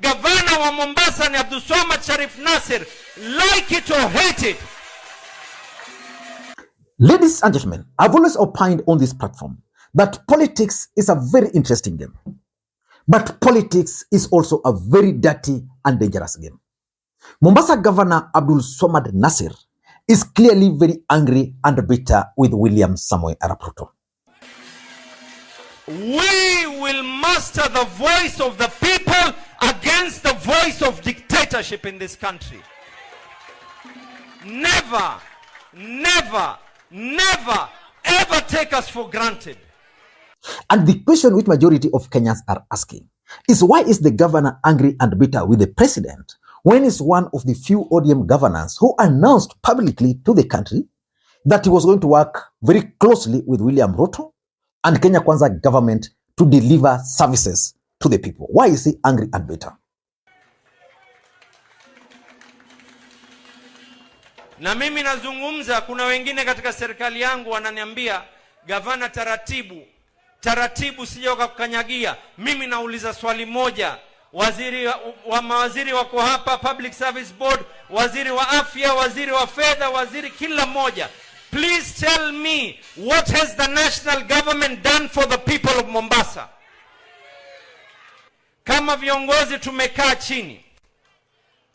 Governor wa Mombasa ni Abdulswamad Nassir, like it or hate it. Ladies and gentlemen, I've always opined on this platform that politics is a very interesting game. But politics is also a very dirty and dangerous game. Mombasa Governor Abdulswamad Nassir is clearly very angry and bitter with William Samoei Arap Ruto. We will master the voice of the people against the voice of dictatorship in this country. Never, never, never, ever take us for granted. And the question which majority of Kenyans are asking is, why is the governor angry and bitter with the president when he's one of the few ODM governors who announced publicly to the country that he was going to work very closely with William Ruto and Kenya Kwanza government to deliver services to the people? Why is he angry and bitter? Na mimi nazungumza, kuna wengine katika serikali yangu wananiambia, gavana taratibu sije ukakukanyagia. Mimi nauliza swali moja, mawaziri wako hapa, Public Service Board, waziri wa afya, waziri wa fedha, waziri kila moja. Please tell me, what has the national government done for the people of Mombasa? Kama viongozi tumekaa chini,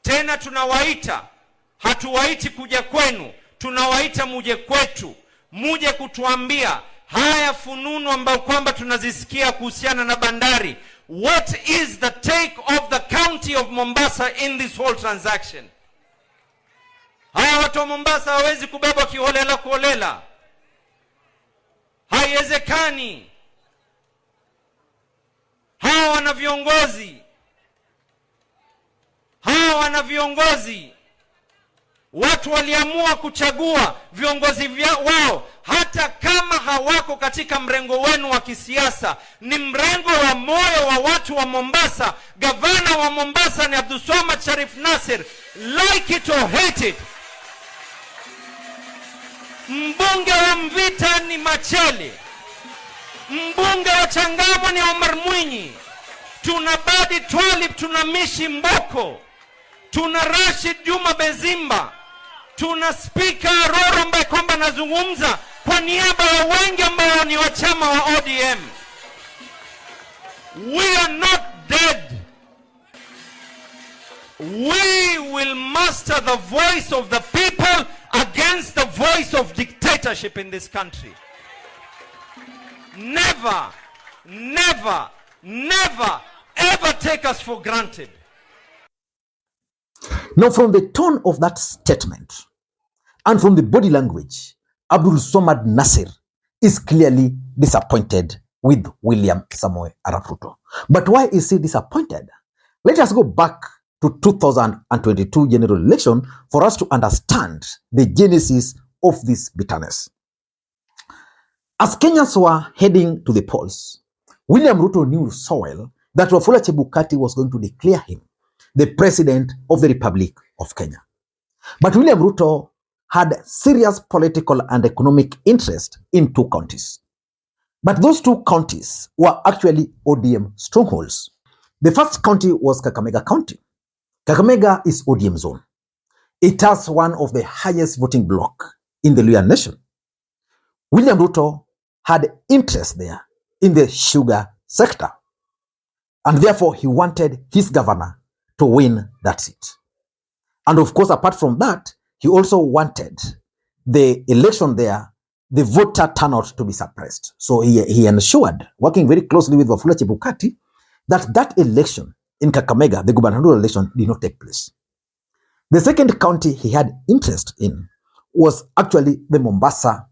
tena tunawaita, hatuwaiti kuja kwenu, tunawaita muje kwetu, muje kutuambia haya fununu ambao kwamba tunazisikia kuhusiana na bandari. What is the take of the county of Mombasa in this whole transaction? Haya watu wa Mombasa hawezi kubeba kiholela kuholela. Haiwezekani. Hawa wana viongozi. Watu waliamua kuchagua viongozi wao, hata kama hawako katika mrengo wenu wa kisiasa, ni mrengo wa moyo wa watu wa Mombasa. Gavana wa Mombasa ni Abdulswamad Nassir, like it or hate it. Mbunge wa Mvita ni Machele, mbunge wa Changamwe ni Omar Mwinyi, tuna Badi Twalib, tuna Mishi Mboko, tuna Rashid Juma Bezimba, tuna Speaker Roro ambaye kwamba nazungumza kwa niaba ya wengi ambao ni wa chama wa ODM. We are not dead. We will master the voice of the people against the voice of dictatorship in this country. Never, never, never, ever take us for granted. Now, from the tone of that statement and from the body language, Abdulswamad Nassir is clearly disappointed with William Samoei Arap Ruto. But why is he disappointed? Let us go back to 2022 general election for us to understand the genesis of this bitterness. As Kenyans were heading to the polls, William Ruto knew so well that Wafula Chebukati was going to declare him the president of the Republic of Kenya. But William Ruto had serious political and economic interest in two counties. But those two counties were actually ODM strongholds. The first county was Kakamega County. Kakamega is ODM zone. It has one of the highest voting bloc in the Luhya nation. William Ruto had interest there in the sugar sector, and therefore he wanted his governor to win that seat. And of course, apart from that, he also wanted the election there, the voter turnout to be suppressed. So he ensured, working very closely with Wafula Chebukati, that election in Kakamega, the gubernatorial election, did not take place. The second county he had interest in was actually the Mombasa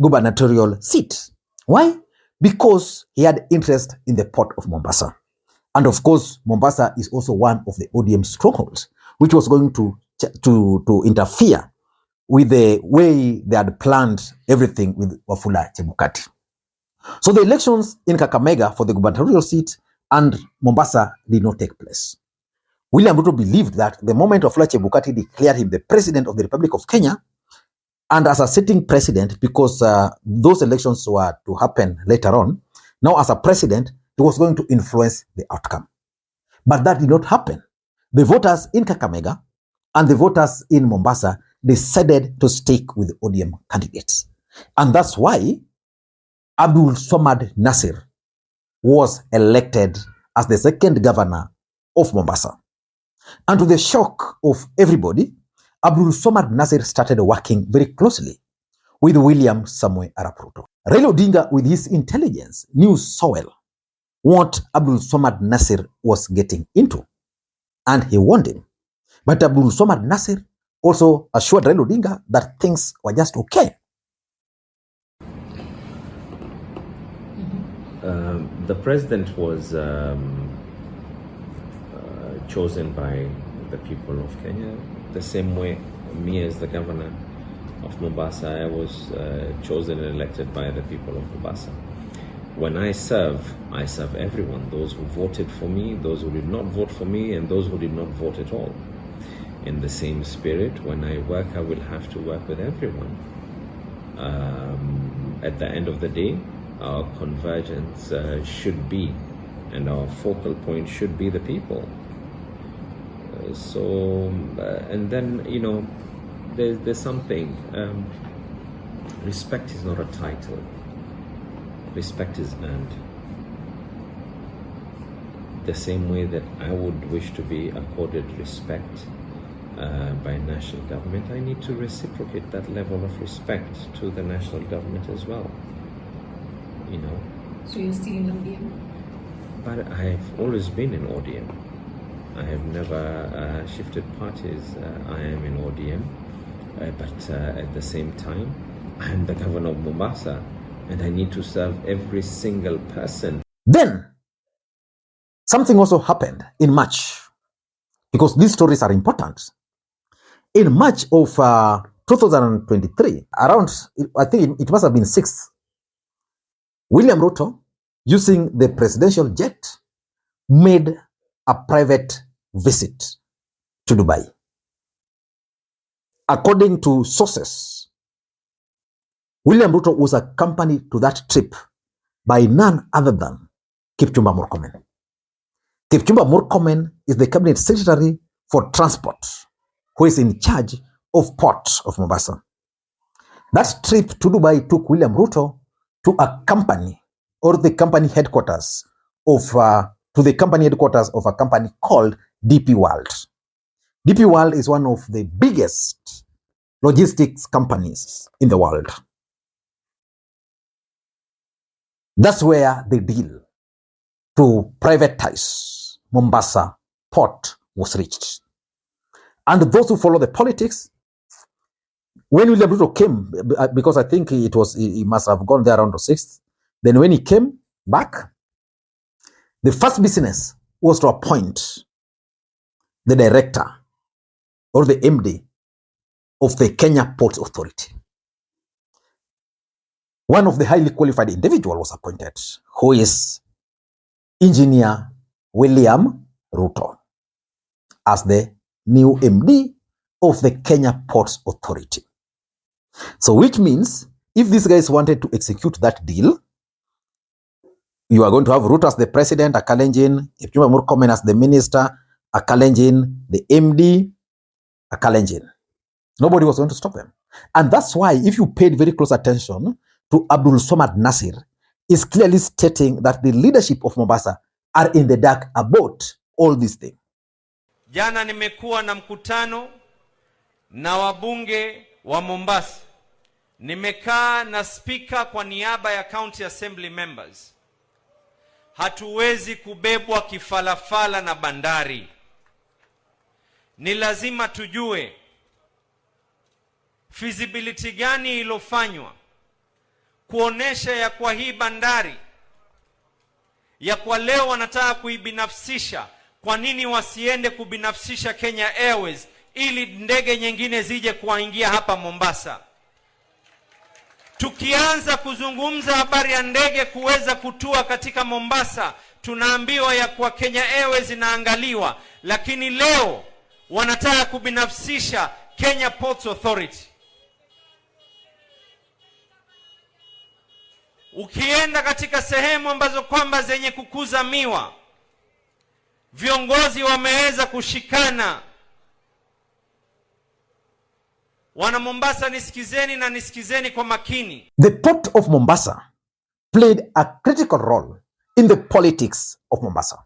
gubernatorial seat. Why? Because he had interest in the port of Mombasa. And of course, Mombasa is also one of the ODM strongholds, which was going to interfere with the way they had planned everything with Wafula Chebukati. So the elections in Kakamega for the gubernatorial seat and Mombasa did not take place. William Ruto believed that the moment Wafula Chebukati declared him the president of the Republic of Kenya, and as a sitting president, because those elections were to happen later on, now as a president, he was going to influence the outcome. But that did not happen. The voters in Kakamega and the voters in Mombasa decided to stick with ODM candidates. And that's why Abdulswamad Nassir was elected as the second governor of Mombasa. And to the shock of everybody, Abdulswamad Nassir started working very closely with William Samoei Arap Ruto. Raila Odinga, with his intelligence, knew so well what Abdulswamad Nassir was getting into, and he warned him. But Abdulswamad Nassir also assured Raila Odinga that things were just okay. The president was chosen by the people of Kenya, the same way me as the governor of Mombasa, I was chosen and elected by the people of Mombasa. When I serve everyone, those who voted for me, those who did not vote for me, and those who did not vote at all. In the same spirit, when I work, I will have to work with everyone. At the end of the day, our convergence should be, and our focal point should be the people. And then, you know, there's something, respect is not a title. Respect is earned. The same way that I would wish to be accorded respect by national government, I need to reciprocate that level of respect to the national government as well. You know. So you're still in ODM? But I have always been in ODM. I have never shifted parties. I am in ODM, but at the same time, I am the governor of Mombasa, and I need to serve every single person. Then, something also happened in March, because these stories are important. In March of 2023, around, I think it must have been 6th, William Ruto, using the presidential jet, made a private visit to Dubai. According to sources, William Ruto was accompanied to that trip by none other than Kipchumba Murkomen. Kipchumba Murkomen is the cabinet secretary for transport, who is in charge of Port of Mombasa. That trip to Dubai took William Ruto to a company, or the company headquarters of a company called DP World. DP World is one of the biggest logistics companies in the world. That's where the deal to privatize Mombasa port was reached. And those who follow the politics, when William Ruto came, because I think he must have gone there around the 6th, then when he came back, the first business was to appoint the director or the MD of the Kenya Ports Authority. One of the highly qualified individuals was appointed, who is Engineer William Ruto, as the new MD of the Kenya Ports Authority. So which means, if these guys wanted to execute that deal, you are going to have Ruto as the president, Akalenjin, Kipchumba Murkomen as the minister, Akalenjin, the MD, Akalenjin. Nobody was going to stop them. And that's why, if you paid very close attention to Abdulswamad Nassir, is clearly stating that the leadership of Mombasa are in the dark about all these things. Jana nimekuwa na mkutano na wabunge wa Mombasa. Nimekaa na speaker kwa niaba ya county assembly members. Hatuwezi kubebwa kifalafala na bandari. Ni lazima tujue feasibility gani ilofanywa kuonesha ya kwa hii bandari ya kwa leo wanataka kuibinafsisha. Kwa nini wasiende kubinafsisha Kenya Airways ili ndege nyingine zije kuingia hapa Mombasa? Tukianza kuzungumza habari ya ndege kuweza kutua katika Mombasa, tunaambiwa ya kwa Kenya Airways inaangaliwa, lakini leo wanataka kubinafsisha Kenya Ports Authority. Ukienda katika sehemu ambazo kwamba zenye kukuza miwa, viongozi wameweza kushikana. Wana Mombasa, nisikizeni na nisikizeni kwa makini. The Port of Mombasa played a critical role in the politics of Mombasa.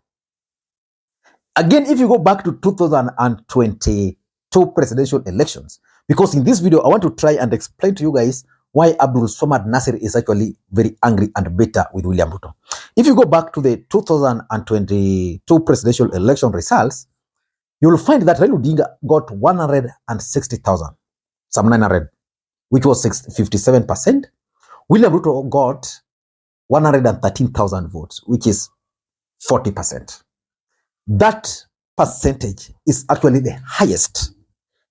Again, if you go back to 2022 presidential elections, because in this video, I want to try and explain to you guys why Abdulswamad Nassir is actually very angry and bitter with William Ruto. If you go back to the 2022 presidential election results, you will find that Raila Odinga got 160,000, some 900, which was 57%. William Ruto got 113,000 votes, which is 40%. That percentage is actually the highest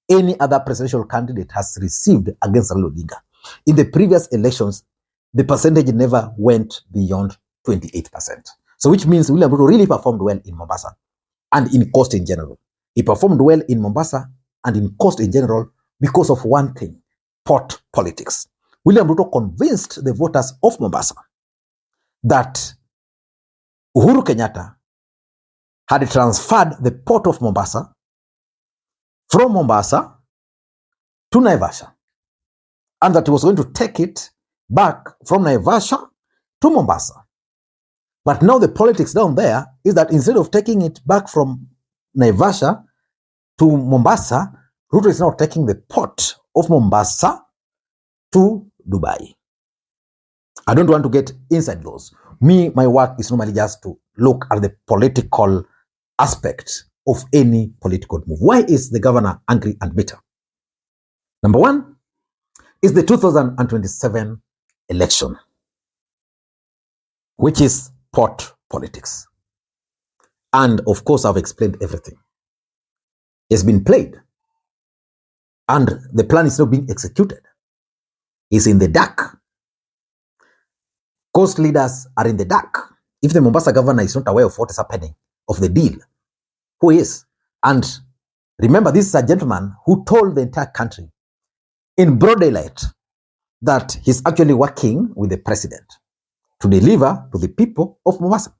any other presidential candidate has received against Raila Odinga. In the previous elections, the percentage never went beyond 28%. So which means William Ruto really performed well in Mombasa and in coast in general. He performed well in Mombasa and in coast in general because of one thing: port politics. William Ruto convinced the voters of Mombasa that Uhuru Kenyatta had transferred the port of Mombasa from Mombasa to Naivasha, and that he was going to take it back from Naivasha to Mombasa. But now the politics down there is that instead of taking it back from Naivasha to Mombasa, Ruto is now taking the port of Mombasa to Dubai. I don't want to get inside those. My work is normally just to look at the political aspect of any political move. Why is the governor angry and bitter? Number one is the 2027 election, which is port politics. And of course, I've explained everything. It's been played, and the plan is not being executed. It's in the dark. Coast leaders are in the dark. If the Mombasa governor is not aware of what is happening, of the deal, who is? And remember, this is a gentleman who told the entire country in broad daylight that he's actually working with the president to deliver to the people of Mombasa.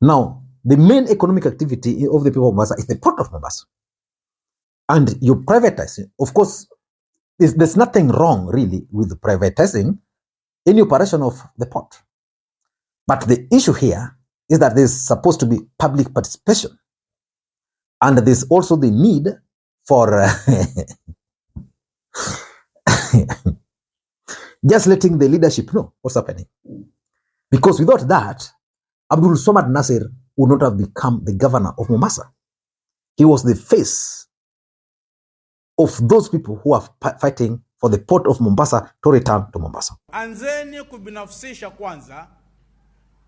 Now, the main economic activity of the people of Mombasa is the port of Mombasa. And you privatize it. Of course, there's nothing wrong really with privatizing any operation of the port. But the issue here is that there's supposed to be public participation. And there's also the need for just letting the leadership know what's happening. Because without that, Abdulswamad Nassir would not have become the governor of Mombasa. He was the face of those people who are fighting for the port of Mombasa to return to Mombasa. Anzeni kubinafsisha kwanza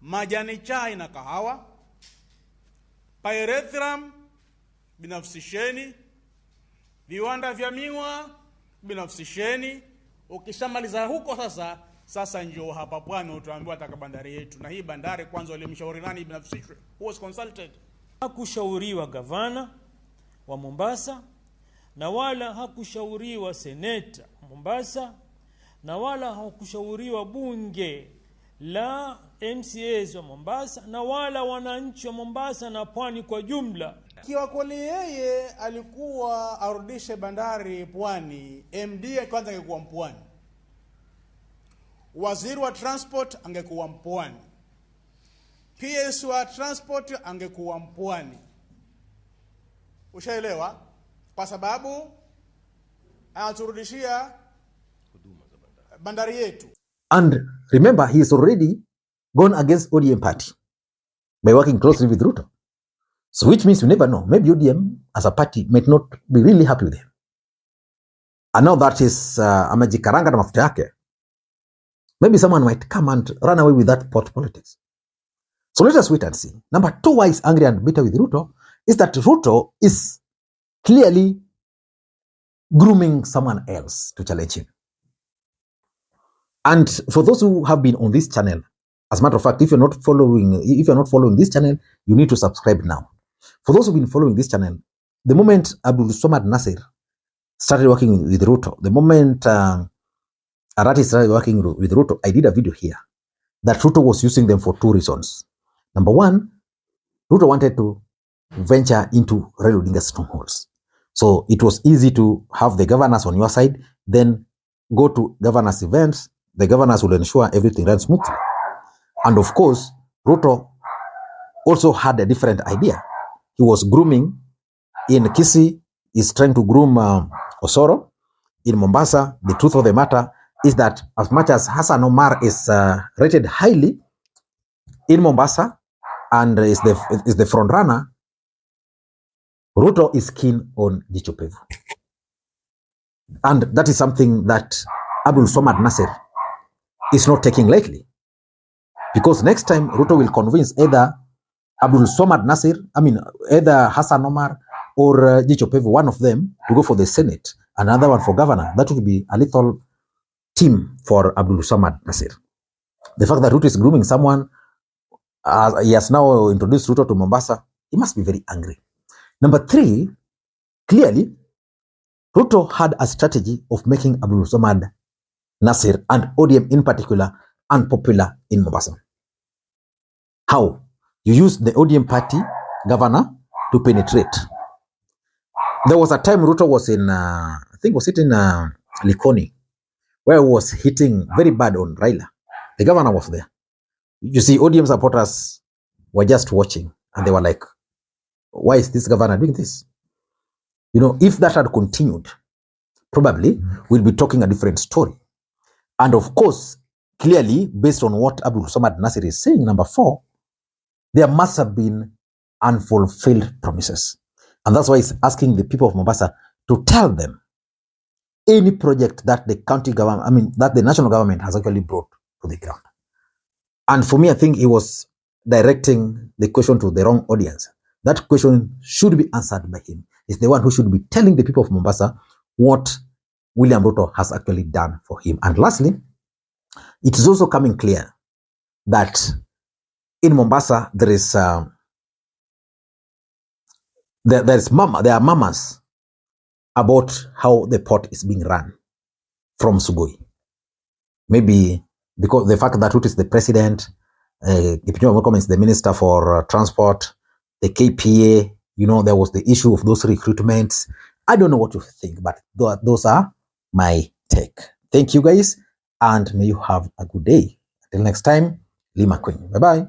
majani chai na kahawa. Pyrethrum binafsisheni. Viwanda vya miwa binafsisheni. Ukishamaliza huko sasa njoo hapa Pwani utaambiwa taka bandari yetu. Na hii bandari kwanza walimshauri nani binafsishwe? Who was consulted? Hakushauriwa gavana wa Mombasa, na wala hakushauriwa seneta Mombasa, na wala hakushauriwa bunge la MCAs wa Mombasa, na wala wananchi wa Mombasa na Pwani kwa jumla. Kiwa kweli yeye alikuwa arudishe bandari Pwani, MD kwanza angekuwa Mpwani, waziri wa transport angekuwa Mpwani, PS wa transport angekuwa Mpwani. Ushaelewa? Kwa sababu anaturudishia bandari yetu. And remember, he is already gone against ODM party by working closely with Ruto. So which means you never know. Maybe ODM as a party might not be really happy with him. And now that is amejikaranga na mafuta yake, maybe someone might come and run away with that port politics. So let us wait and see. Number two, why he's angry and bitter with Ruto is that Ruto is clearly grooming someone else to challenge him. And for those who have been on this channel, as a matter of fact, if you're not following this channel, you need to subscribe now. For those who've been following this channel, the moment Abdulswamad Nassir started working with Ruto, the moment Arati started working with Ruto, I did a video here that Ruto was using them for two reasons. Number one, Ruto wanted to venture into Raila Odinga's strongholds. So it was easy to have the governors on your side, then go to governors' events. The governors will ensure everything runs smoothly. And of course, Ruto also had a different idea. He was grooming in Kisii, he's trying to groom Osoro. In Mombasa, the truth of the matter is that as much as Hassan Omar is rated highly in Mombasa and is the front runner, Ruto is keen on Jicho Pevu. And that is something that Abdulswamad Nassir is not taking lightly. Because next time Ruto will convince either Abdulswamad Nassir, either Hassan Omar or Jicho Pevu, one of them, to go for the Senate, another one for governor. That will be a little team for Abdulswamad Nassir. The fact that Ruto is grooming someone, he has now introduced Ruto to Mombasa, he must be very angry. Number 3, clearly, Ruto had a strategy of making Abdulswamad Nassir and ODM in particular unpopular in Mombasa. How? You use the ODM party governor to penetrate. There was a time Ruto was in, I think was it in Likoni, where he was hitting very bad on Raila. The governor was there. You see, ODM supporters were just watching and they were like, why is this governor doing this? You know, if that had continued, probably we'll be talking a different story. And of course, clearly, based on what Abdulswamad Nassir is saying, number 4, there must have been unfulfilled promises. And that's why he's asking the people of Mombasa to tell them any project that the county government, that the national government has actually brought to the ground. And for me, I think he was directing the question to the wrong audience. That question should be answered by him. He's the one who should be telling the people of Mombasa what William Ruto has actually done for him. And lastly, it is also coming clear that in Mombasa, there are murmurs about how the port is being run from Sugoi. Maybe because the fact that Ruto is the president, Kipchumba Murkomen is the minister for transport, the KPA, you know, there was the issue of those recruitments. I don't know what you think, but those are my take. Thank you guys, and may you have a good day. Until next time, Lee Makwiny. Bye-bye.